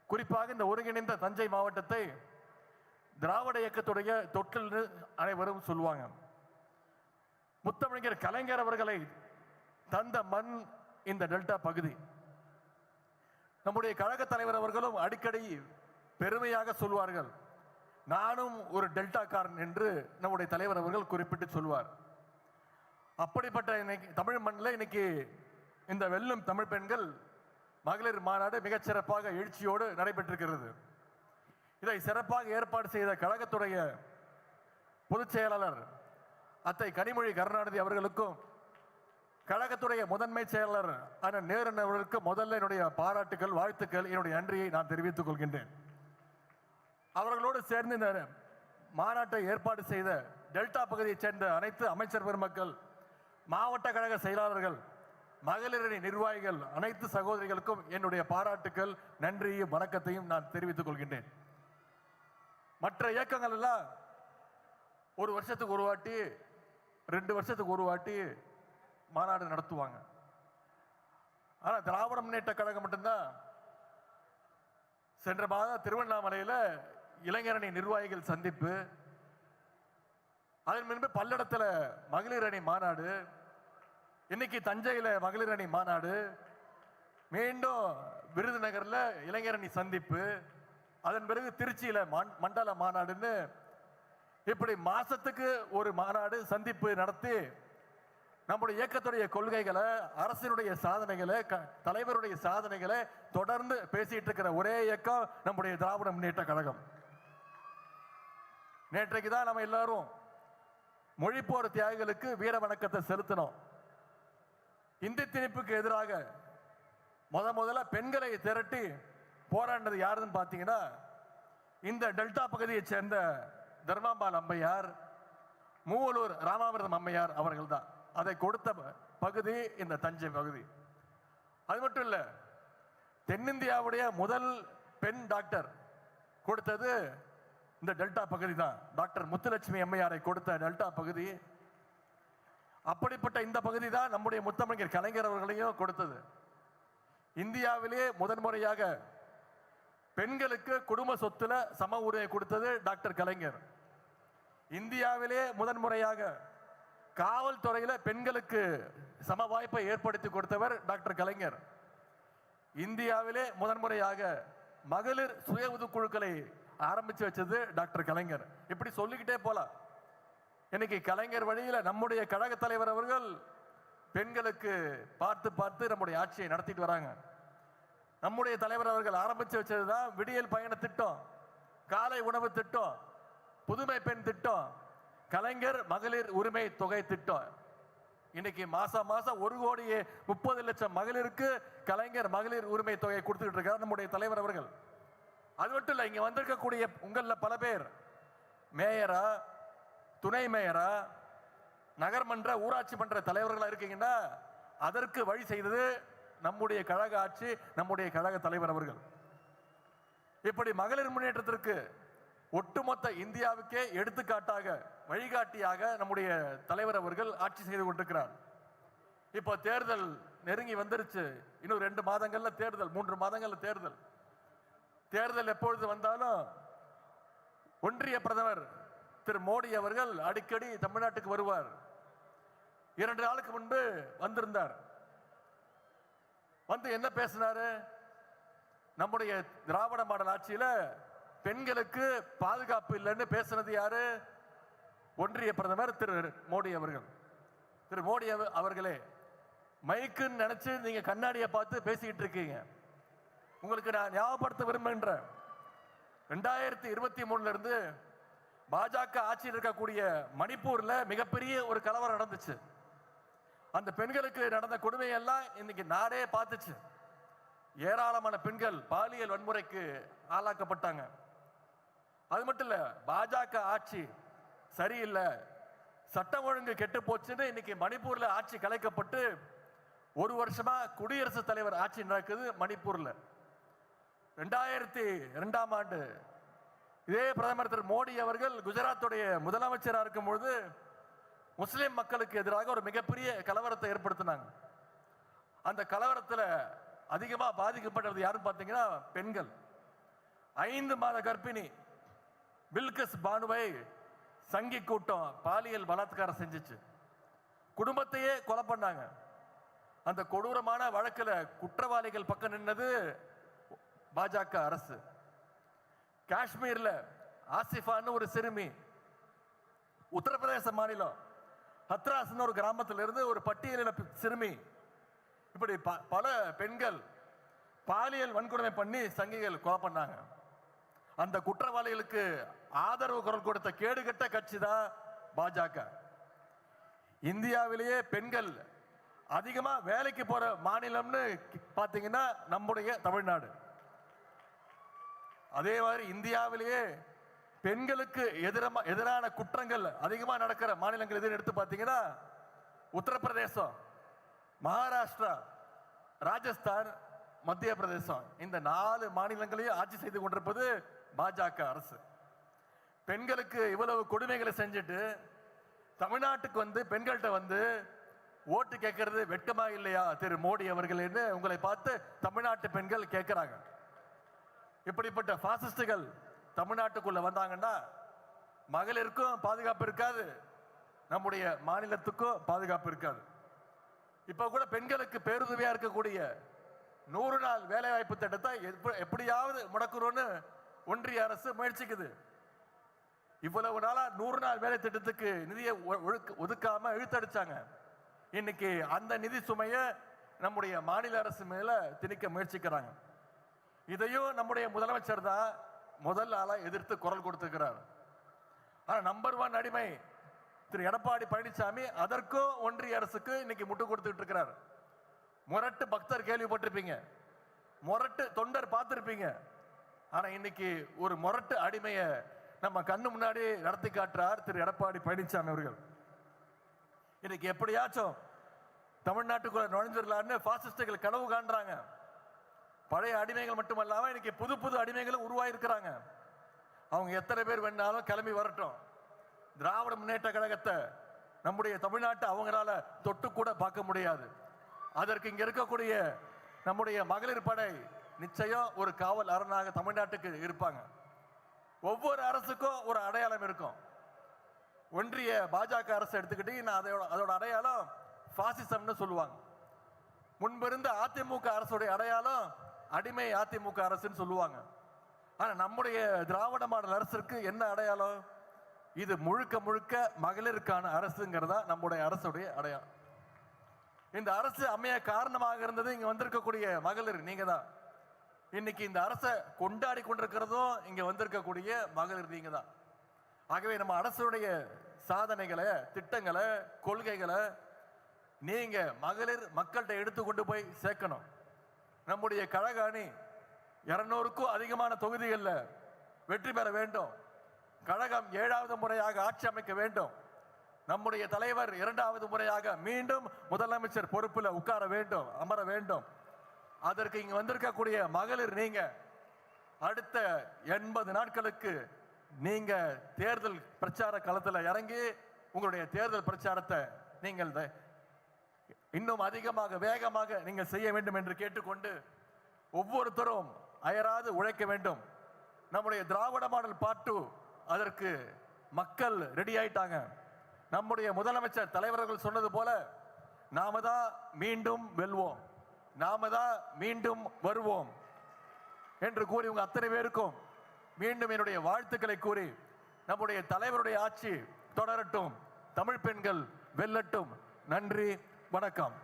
குறிப்பாக இந்த ஒருங்கிணைந்த தஞ்சை மாவட்டத்தை திராவிட இயக்கத்துடைய தொட்டில் அனைவரும் சொல்லுவாங்க. முத்தமிழர் கலைஞர் அவர்களை தந்த மண் இந்த டெல்டா பகுதி. நம்முடைய கழக தலைவர் அவர்களும் அடிக்கடி பெருமையாக சொல்வார்கள், நானும் ஒரு டெல்டாக்காரன் என்று நம்முடைய தலைவர் அவர்கள் குறிப்பிட்டு சொல்வார். அப்படிப்பட்ட தமிழ் மண்ணில் இன்னைக்கு இந்த வெல்லும் தமிழ் பெண்கள் மகளிர் மாநாடு மிகச்சிறப்பாக எழுச்சியோடு நடைபெற்றிருக்கிறது. இதை சிறப்பாக ஏற்பாடு செய்த கழகத்துடைய பொதுச் செயலாளர் அத்தை கனிமொழி கருணாநிதி அவர்களுக்கும் கழகத்துடைய முதன்மை செயலாளர் அண்ணன் நேரு அவர்களுக்கு முதல்ல என்னுடைய பாராட்டுகள், வாழ்த்துக்கள், என்னுடைய நன்றியை நான் தெரிவித்துக் கொள்கின்றேன். அவர்களோடு சேர்ந்து இந்த மாநாட்டை ஏற்பாடு செய்த டெல்டா பகுதியைச் சேர்ந்த அனைத்து அமைச்சர் பெருமக்கள், மாவட்ட கழக செயலாளர்கள், மகளிரணி நிர்வாகிகள், அனைத்து சகோதரிகளுக்கும் என்னுடைய பாராட்டுக்கள், நன்றியையும் வணக்கத்தையும் நான் தெரிவித்துக் கொள்கின்றேன். மற்ற இயக்கங்கள் எல்லாம் ஒரு வருஷத்துக்கு ஒரு வாட்டி, 2 வருஷத்துக்கு ஒரு வாட்டி மாநாடு நடத்துவாங்க. ஆனா திராவிட முன்னேற்ற கழகம் மட்டும்தான் சென்ற மாதம் திருவண்ணாமலையில் இளைஞரணி நிர்வாகிகள் சந்திப்பு, அதன் முன்பு பல்லடத்தில் மகளிர் அணி மாநாடு, இன்னைக்கு தஞ்சையில் மகளிர் அணி மாநாடு, மீண்டும் விருதுநகர்ல இளைஞரணி சந்திப்பு, அதன் பிறகு திருச்சியில மண்டல மாநாடுன்னு இப்படி மாசத்துக்கு ஒரு மாநாடு சந்திப்பு நடத்தி நம்முடைய இயக்கத்துடைய கொள்கைகளை, அரசினுடைய சாதனைகளை, தலைவருடைய சாதனைகளை தொடர்ந்து பேசிட்டு இருக்கிற ஒரே இயக்கம் நம்முடைய திராவிட முன்னேற்ற கழகம். நேற்றைக்கு தான் நம்ம எல்லாரும் மொழிப்போர் தியாகிகளுக்கு வீர வணக்கத்தை செலுத்தினோம். இந்தி திணிப்புக்கு எதிராக முதல்ல பெண்களை திரட்டி போராடினது யாருன்னு பார்த்தீங்கன்னா இந்த டெல்டா பகுதியை சேர்ந்த தர்மாம்பாள் அம்மையார், மூவலூர் ராமாமிர்தம் அம்மையார் அவர்கள் தான். அதை கொடுத்த பகுதி இந்த தஞ்சை பகுதி. அது மட்டும் இல்ல, தென்னிந்தியாவுடைய முதல் பெண் டாக்டர் கொடுத்தது இந்த டெல்டா பகுதி தான். டாக்டர் முத்துலட்சுமி அம்மையாரை கொடுத்த டெல்டா பகுதி. அப்படிப்பட்ட இந்த பகுதி தான் நம்முடைய முத்தமிழர் கலைஞர் அவர்களையும் கொடுத்தது. இந்தியாவிலேயே முதன்முறையாக பெண்களுக்கு குடும்ப சொத்துல சம உரிமை கொடுத்தது டாக்டர் கலைஞர். இந்தியாவிலே முதன்முறையாக காவல்துறையில பெண்களுக்கு சம வாய்ப்பை ஏற்படுத்தி கொடுத்தவர் டாக்டர் கலைஞர். இந்தியாவிலே முதன்முறையாக மகளிர் சுய உதவிக்குழுக்களை ஆரம்பிச்சு வச்சது டாக்டர் கலைஞர். இப்படி சொல்லிக்கிட்டே போலாம். இன்னைக்கு கலைஞர் வழியில நம்முடைய கழக தலைவர் அவர்கள் பெண்களுக்கு பார்த்து பார்த்து நம்முடைய ஆட்சியை நடத்திட்டு வராங்க. நம்முடைய தலைவர் அவர்கள் ஆரம்பிச்சு வச்சதுதான் விடியல் பயண திட்டம், காலை உணவு திட்டம், புதுமை பெண் திட்டம், கலைஞர் மகளிர் உரிமை தொகை திட்டம். இன்னைக்கு மாசம் 1,30,00,000 மகளிருக்கு கலைஞர் மகளிர் உரிமை தொகை கொடுத்துட்டு இருக்கார் நம்முடைய தலைவர் அவர்கள். அது மட்டும் இல்ல, இங்க வந்திருக்கக்கூடிய உங்கள பல பேர் மேயரா, துணை மேயரா, நகர்மன்ற, ஊராட்சி மன்ற தலைவர்களா இருக்கீங்கன்னா அதற்கு வழி செய்தது நம்முடைய கழக ஆட்சி, நம்முடைய கழக தலைவர் அவர்கள். இப்படி மகளிர் முன்னேற்றத்திற்கு ஒட்டுமொத்த இந்தியாவுக்கே எடுத்துக்காட்டாக, வழிகாட்டியாக நம்முடைய தலைவர் அவர்கள் ஆட்சி செய்து கொண்டிருக்கிறார். இப்போ தேர்தல் நெருங்கி வந்துருச்சு. இன்னும் 2 மாதங்கள்ல தேர்தல், 3 மாதங்கள்ல தேர்தல். தேர்தல் எப்பொழுது வந்தாலும் ஒன்றிய பிரதமர் திரு மோடி அவர்கள் அடிக்கடி தமிழ்நாட்டுக்கு வருவார். 2 நாளுக்கு முன்பு வந்திருந்தார். வந்து என்ன பேசினாரு? நம்முடைய திராவிட மாடல் ஆட்சியில பெண்களுக்கு பாதுகாப்பு இல்லைன்னு பேசினது யாரு? ஒன்றிய பிரதமர் திரு மோடி அவர்கள். திரு மோடி அவர்களே, மைக்குன்னு நினைச்சு நீங்க கண்ணாடியை பார்த்து பேசிக்கிட்டு இருக்கீங்க. உங்களுக்கு நான் ஞாபகப்படுத்த விரும்புகின்றேன், 2023 இருந்து பாஜக ஆட்சியில் இருக்கக்கூடிய மணிப்பூர்ல மிகப்பெரிய ஒரு கலவரம் நடந்துச்சு. அந்த பெண்களுக்கு நடந்த கொடுமையெல்லாம் இன்னைக்கு நாடே பார்த்துச்சு. ஏராளமான பெண்கள் பாலியல் வன்முறைக்கு ஆளாக்கப்பட்டாங்க. அது மட்டும் இல்ல, பாஜக ஆட்சி சரியில்லை, சட்டம் ஒழுங்கு கெட்டு போச்சுன்னு இன்னைக்கு மணிப்பூர்ல ஆட்சி கலைக்கப்பட்டு 1 வருஷமா குடியரசுத் தலைவர் ஆட்சி நடக்குது மணிப்பூர்ல. 2002ஆம் ஆண்டு இதே பிரதமர் திரு மோடி அவர்கள் குஜராத்துடைய முதலமைச்சராக இருக்கும் பொழுது முஸ்லிம் மக்களுக்கு எதிராக ஒரு மிகப்பெரிய கலவரத்தை ஏற்படுத்தினாங்க. அந்த கலவரத்தில் அதிகமாக பாதிக்கப்பட்டது யாருன்னு பார்த்தீங்கன்னா பெண்கள். 5 மாத கர்ப்பிணி பில்கிஸ் பானுவை சங்கி கூட்டம் பாலியல் பலாத்காரம் செஞ்சிச்சு. குடும்பத்தையே கொலை பண்ணாங்க. அந்த கொடூரமான வழக்கில் குற்றவாளிகள் பக்கம் நின்னது பாஜக அரசு. காஷ்மீர்ல ஆசிஃபான்னு ஒரு சிறுமி, உத்தரப்பிரதேச மாநிலம் ஹத்ராஸ் ஒரு கிராமத்தில் இருந்து ஒரு பட்டியலின சிறுமி, இப்படி பல பெண்கள் பாலியல் வன்கொடுமை பண்ணி சங்கிகள் கொலை பண்ணாங்க. அந்த குற்றவாளிகளுக்கு ஆதரவு குரல் கொடுத்த கேடுகட்ட கட்சி தான் பாஜக. இந்தியாவிலேயே பெண்கள் அதிகமா வேலைக்கு போற மாநிலம்னு பாத்தீங்கன்னா நம்முடைய தமிழ்நாடு. அதே மாதிரி இந்தியாவிலேயே பெண்களுக்கு எதிரான குற்றங்கள் அதிகமா நடக்கிற மாநிலங்கள் எதுன்னு எடுத்து பார்த்தீங்கன்னா உத்தரப்பிரதேசம், மகாராஷ்டிரா, ராஜஸ்தான், மத்திய பிரதேசம். இந்த 4 மாநிலங்களையும் ஆட்சி செய்து கொண்டிருப்பது பாஜக அரசு. பெண்களுக்கு இவ்வளவு கொடுமைகளை செஞ்சுட்டு தமிழ்நாட்டுக்கு வந்து பெண்கள்கிட்ட வந்து ஓட்டு கேட்கறது வெட்கமா இல்லையா திரு மோடி அவர்கள் என்று உங்களை பார்த்து தமிழ்நாட்டு பெண்கள் கேட்கிறாங்க. இப்படிப்பட்ட பாசிஸ்டுகள் தமிழ்நாட்டுக்குள்ள வந்தாங்கன்னா மகளிருக்கும் பாதுகாப்பு இருக்காது, நம்முடைய மாநிலத்துக்கும் பாதுகாப்பு இருக்காது. இப்ப கூட பெண்களுக்கு பேருதவியா இருக்கக்கூடிய 100 நாள் வேலைவாய்ப்பு திட்டத்தை எப்படியாவது முடக்குறோன்னு ஒன்றிய அரசு முயற்சிக்குது. இவ்வளவு நாளா 100 நாள் வேலை திட்டத்துக்கு நிதியை ஒதுக்காம இழுத்தடிச்சாங்க. இன்னைக்கு அந்த நிதி சுமையை நம்முடைய மாநில அரசு மேல திணிக்க முயற்சிக்கிறாங்க. இதையும் நம்முடைய முதலமைச்சர் தான் முதல் ஆளா எதிர்த்து குரல் கொடுத்திருக்கிறார். ஆனா நம்பர் 1 அடிமை திரு எடப்பாடி பழனிசாமி அதற்கும் ஒன்றிய அரசுக்கு இன்னைக்கு முட்டு கொடுத்துட்டு இருக்கிறார். முரட்டு பக்தர் கேள்விப்பட்டிருப்பீங்க, முரட்டு தொண்டர் பார்த்திருப்பீங்க. ஆனா இன்னைக்கு ஒரு முரட்டு அடிமைய நம்ம கண்ணு முன்னாடி நடத்தி காட்டுறார் திரு எடப்பாடி பழனிசாமி அவர்கள். இன்னைக்கு எப்படியாச்சும் தமிழ்நாட்டுக்குள்ள நுழைஞ்சிடலான்னு பாசிஸ்டுகள் கனவு காண்றாங்க. பழைய அடிமைகள் மட்டுமல்லாம இன்னைக்கு புது புது அடிமைகளும் உருவாயிருக்கிறாங்க. அவங்க எத்தனை பேர் வேணாலும் கிளம்பி வரட்டும். திராவிட முன்னேற்ற கழகத்தை நம்முடைய தமிழ்நாட்டை அவங்களால தொட்டு கூட பார்க்க முடியாது. அதற்கு இங்க இருக்கக்கூடிய நம்முடைய மகளிர் படை நிச்சயம் ஒரு காவல் அரணாக தமிழ்நாட்டுக்கு இருப்பாங்க. ஒவ்வொரு அரசுக்கும் ஒரு அடையாளம் இருக்கும். ஒன்றிய பாஜக அரசு எடுத்துக்கிட்டீங்கன்னா அதோட அடையாளம் பாசிசம்னு சொல்லுவாங்க. முன்பிருந்த அதிமுக அரசுடைய அடையாளம் அடிமை அதிமுக அரசுன்னு சொல்லுவாங்க. ஆனா நம்முடைய திராவிட மாடல் அரசுக்கு என்ன அடையாளம்? இது முழுக்க முழுக்க மகளிருக்கான அரசுங்கிறதா நம்முடைய அரசுடைய அடையாளம். இந்த அரசு அமைய காரணமாக இருந்தது இங்க வந்திருக்கக்கூடிய மகளிர் நீங்க தான். இன்னைக்கு இந்த அரசை கொண்டாடி கொண்டிருக்கிறதும் இங்க வந்திருக்கக்கூடிய மகளிர் நீங்க தான். ஆகவே நம்ம அரசுடைய சாதனைகளை, திட்டங்களை, கொள்கைகளை நீங்க மகளிர் மக்கள்கிட்ட எடுத்து கொண்டு போய் சேர்க்கணும். நம்முடைய கழக அணி 200க்கும் அதிகமான தொகுதிகளில் வெற்றி பெற வேண்டும். கழகம் 7வது முறையாக ஆட்சி அமைக்க வேண்டும். நம்முடைய தலைவர் 2வது முறையாக மீண்டும் முதலமைச்சர் பொறுப்பில் உட்கார வேண்டும், அமர வேண்டும். அதற்கு இங்க வந்திருக்கக்கூடிய மகளிர் நீங்க அடுத்த 80 நாட்களுக்கு நீங்க தேர்தல் பிரச்சார களத்தில் இறங்கி உங்களுடைய தேர்தல் பிரச்சாரத்தை நீங்கள் இன்னும் அதிகமாக வேகமாக நீங்கள் செய்ய வேண்டும் என்று கேட்டுக்கொண்டு ஒவ்வொருத்தரும் அயராது உழைக்க வேண்டும். நம்முடைய திராவிட மாடல் பார்ட் 2 அதற்கு மக்கள் ரெடி ஆயிட்டாங்க. நம்முடைய முதலமைச்சர் தலைவர்கள் சொன்னது போல நாம தான் மீண்டும் வெல்வோம், நாம தான் மீண்டும் வருவோம் என்று கூறி உங்க அத்தனை பேருக்கும் மீண்டும் என்னுடைய வாழ்த்துக்களை கூறி நம்முடைய தலைவருடைய ஆட்சி தொடரட்டும், தமிழ் பெண்கள் வெல்லட்டும். நன்றி, வணக்கம்.